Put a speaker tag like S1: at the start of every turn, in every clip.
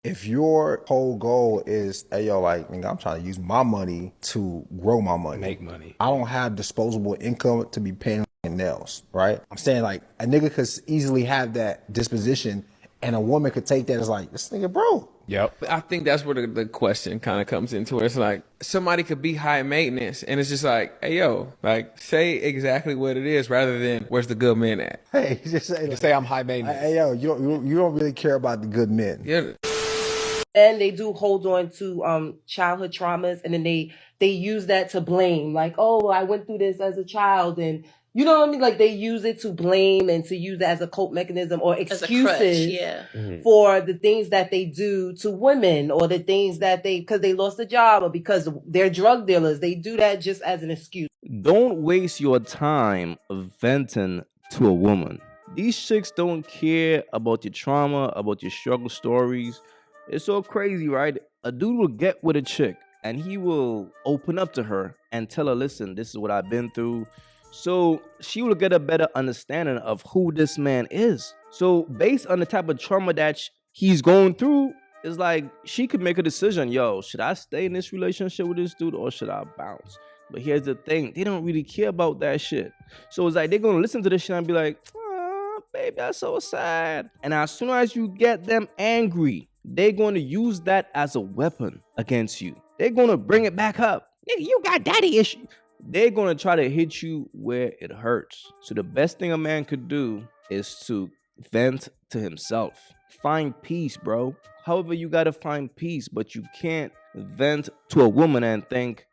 S1: If your whole goal is, hey, yo, like, nigga, I'm trying to use my money to grow my money.
S2: Make money.
S1: I don't have disposable income to be paying nails, right? I'm saying like a nigga could easily have that disposition and a woman could take that as like, this nigga broke.
S2: Yep. I think that's where the question kind of comes into it. It's like somebody could be high maintenance and it's just like, hey, yo, like say exactly what it is rather than where's the good man at?
S1: Hey, just say,
S2: Just say I'm high maintenance.
S1: hey, yo, you don't really care about the good men.
S2: Yeah.
S3: And they do hold on to childhood traumas, and then they use that to blame, like, oh, I went through this as a child, and you know what I mean? Like they use it to blame and to use it as a cope mechanism or excuses for the things that they do to women, or the things that because they lost a job, or because they're drug dealers. They do that just as an excuse.
S4: Don't waste your time venting to a woman. These chicks don't care about your trauma, about your struggle stories. It's so crazy, right? A dude will get with a chick and he will open up to her and tell her, listen, this is what I've been through. So she will get a better understanding of who this man is. So based on the type of trauma that he's going through, it's like she could make a decision. Yo, should I stay in this relationship with this dude or should I bounce? But here's the thing. They don't really care about that shit. So it's like they're going to listen to this shit and be like, oh, baby, that's so sad. And as soon as you get them angry, they're going to use that as a weapon against you. They're going to bring it back up. Nigga, you got daddy issues. They're going to try to hit you where it hurts. So the best thing a man could do is to vent to himself. Find peace, bro. However, you got to find peace, but you can't vent to a woman and think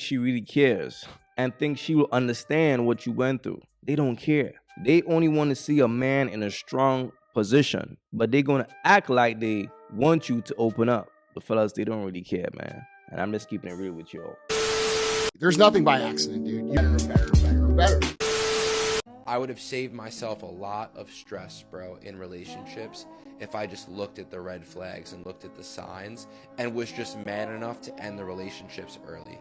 S4: she really cares and think she will understand what you went through. They don't care. They only want to see a man in a strong position, but they're going to act like they want you to open up. But fellas, they don't really care, man. And I'm just keeping it real with y'all.
S5: There's nothing by accident, dude. You're better.
S6: I would have saved myself a lot of stress, bro, in relationships if I just looked at the red flags and looked at the signs and was just man enough to end the relationships early.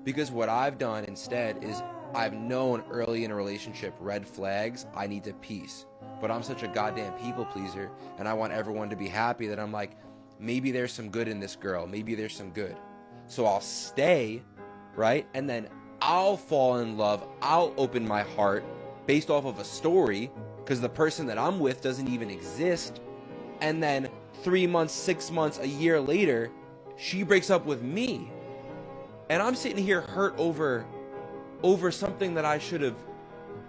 S6: Because what I've done instead is I've known early in a relationship red flags, I need to peace. But I'm such a goddamn people pleaser and I want everyone to be happy that I'm like, maybe there's some good in this girl. Maybe there's some good. So I'll stay, right? And then I'll fall in love. I'll open my heart based off of a story because the person that I'm with doesn't even exist. And then 3 months, 6 months, a year later, she breaks up with me. And I'm sitting here hurt over something that I should have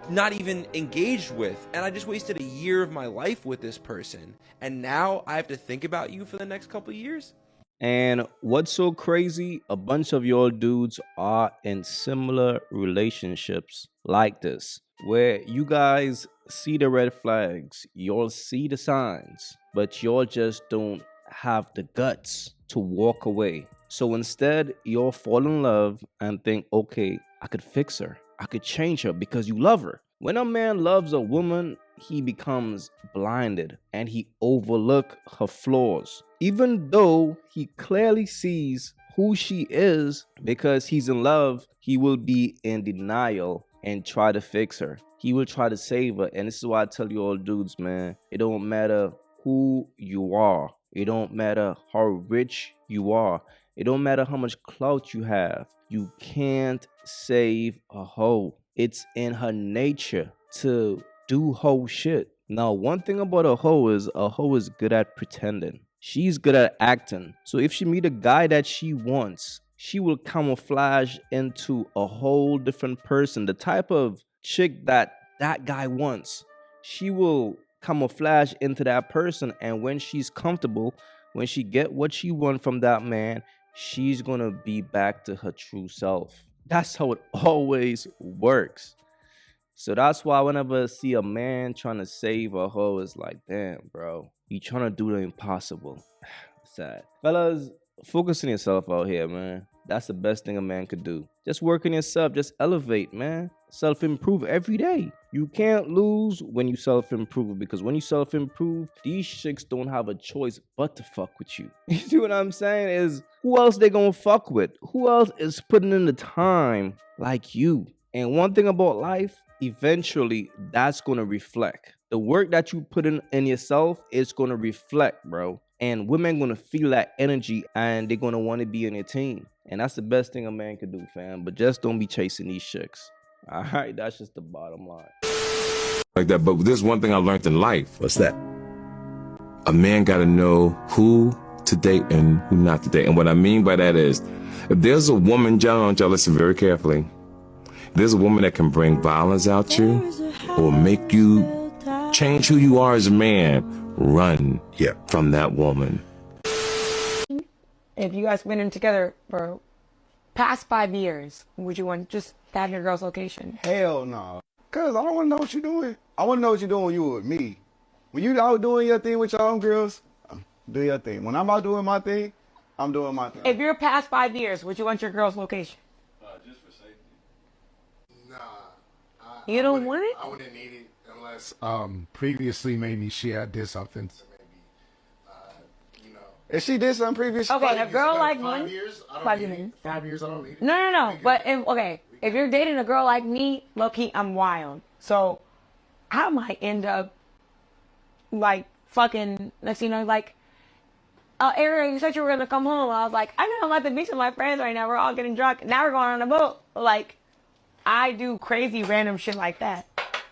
S6: not even engaged with. And I just wasted a year of my life with this person. And now I have to think about you for the next couple of years.
S4: And what's so crazy, a bunch of y'all dudes are in similar relationships like this, where you guys see the red flags, y'all see the signs, but y'all just don't have the guts to walk away. So instead, y'all fall in love and think, okay, I could fix her. I could change her because you love her. When a man loves a woman, he becomes blinded and he overlooks her flaws. Even though he clearly sees who she is because he's in love, he will be in denial and try to fix her. He will try to save her. And this is why I tell you all dudes, man, it don't matter who you are. It don't matter how rich you are. It don't matter how much clout you have. You can't save a hoe. It's in her nature to do hoe shit. Now, one thing about a hoe is good at pretending. She's good at acting. So if she meet a guy that she wants, she will camouflage into a whole different person. The type of chick that guy wants, she will camouflage into that person. And when she's comfortable, when she get what she wants from that man, she's gonna be back to her true self. That's how it always works. So that's why whenever I see a man trying to save a hoe, it's like, damn, bro, you trying to do the impossible. Sad. Fellas, focus on yourself out here, man. That's the best thing a man could do. Just work on yourself. Just elevate, man. Self-improve every day. You can't lose when you self-improve, because when you self-improve, these chicks don't have a choice but to fuck with you. You see what I'm saying? Is who else they gonna fuck with? Who else is putting in the time like you? And one thing about life, eventually that's gonna reflect. The work that you put in yourself is gonna reflect, bro. And women gonna feel that energy and they're gonna want to be in your team. And that's the best thing a man can do, fam. But just don't be chasing these chicks. All right, that's just the bottom line.
S7: Like that, but there's one thing I learned in life.
S1: What's that?
S7: A man got to know who to date and who not to date. And what I mean by that is, if there's a woman, y'all listen very carefully. There's a woman that can bring violence out you or make you change who you are as a man. Run from that woman.
S8: If you guys been in together for past 5 years, would you want just to have your girl's location?
S9: Hell no. Cause I don't want to know what you're doing. I want to know what you're doing when you with me. When you out doing your thing with your own girls, do your thing. When I'm out doing my thing, I'm doing my thing.
S8: If you're past 5 years, would you want your girl's location?
S5: Just for safety. Nah.
S8: You don't want it?
S5: I wouldn't need it unless previously maybe she had did something to maybe, you know.
S9: If she did something previous,
S8: Okay, a girl like
S5: 5
S8: me.
S5: years, I don't
S8: 5
S5: need
S8: years.
S5: it. 5 years, I don't need it.
S8: No. But if you're dating a girl like me, low key, I'm wild. So I might end up like fucking. Let's like. Aaron, you said you were gonna come home. I was like, I know I'm at the beach with my friends right now. We're all getting drunk. Now we're going on a boat. Like, I do crazy random shit like that.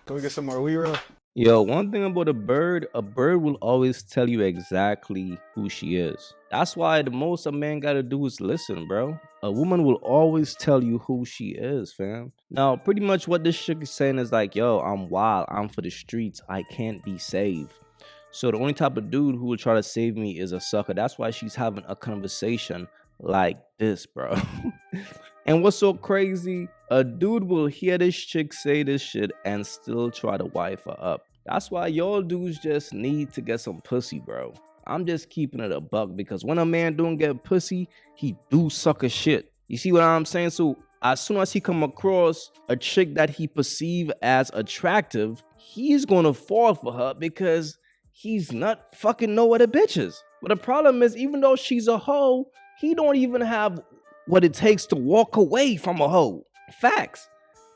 S9: Can we get some more weed?
S4: Yo, one thing about a bird will always tell you exactly who she is. That's why the most a man gotta do is listen, bro. A woman will always tell you who she is, fam. Now, pretty much what this chick is saying is like, yo, I'm wild. I'm for the streets. I can't be saved. So the only type of dude who will try to save me is a sucker. That's why she's having a conversation like this, bro. And what's so crazy? A dude will hear this chick say this shit and still try to wife her up. That's why y'all dudes just need to get some pussy, bro. I'm just keeping it a buck because when a man don't get pussy, he do sucker shit. You see what I'm saying? So as soon as he come across a chick that he perceive as attractive, he's gonna fall for her because he's not fucking no other bitches. But the problem is, even though she's a hoe, he don't even have what it takes to walk away from a hoe. Facts.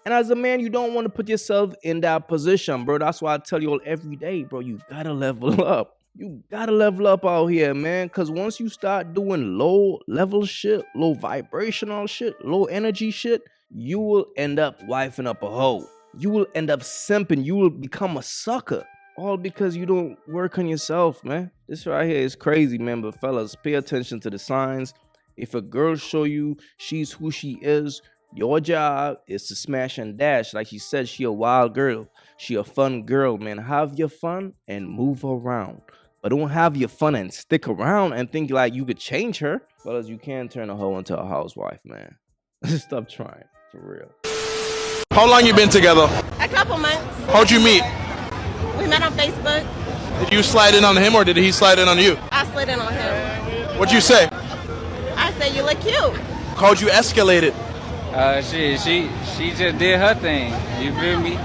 S4: And as a man, you don't want to put yourself in that position, bro. That's why I tell you all every day, bro, you gotta level up. You gotta level up out here, man. Because once you start doing low level shit, low vibrational shit, low energy shit, you will end up wifing up a hoe. You will end up simping. You will become a sucker. All because you don't work on yourself, man. This right here is crazy, man. But fellas, pay attention to the signs. If a girl show you she's who she is, your job is to smash and dash. Like she said, she a wild girl. She a fun girl, man. Have your fun and move around. But don't have your fun and stick around and think like you could change her. Fellas, you can't turn a hoe into a housewife, man. Stop trying, for real.
S10: How long you been together?
S11: A couple months.
S10: How'd you meet?
S11: We met on Facebook.
S10: Did you slide in on him or did he slide in on you?
S11: I slid in on him.
S10: What'd you say?
S11: I said, you look cute.
S10: How'd you escalate it?
S12: She just did her thing. You feel me?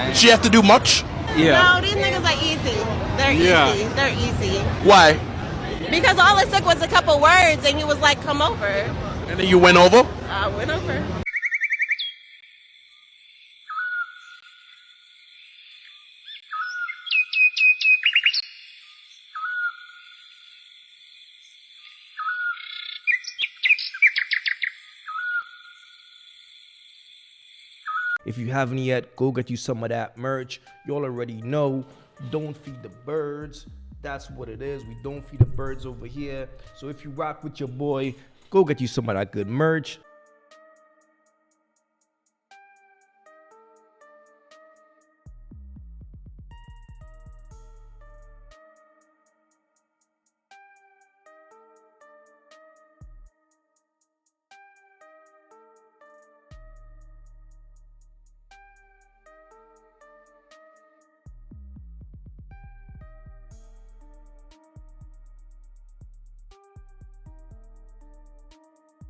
S10: Did she have to do much?
S12: Yeah.
S11: No, these niggas are easy. They're easy. They're easy.
S10: Why?
S11: Because all it took was a couple words and he was like, come over.
S10: And then you went over?
S11: I went over.
S4: If you haven't yet, go get you some of that merch. Y'all already know, don't feed the birds. That's what it is. We don't feed the birds over here. So if you rock with your boy, go get you some of that good merch.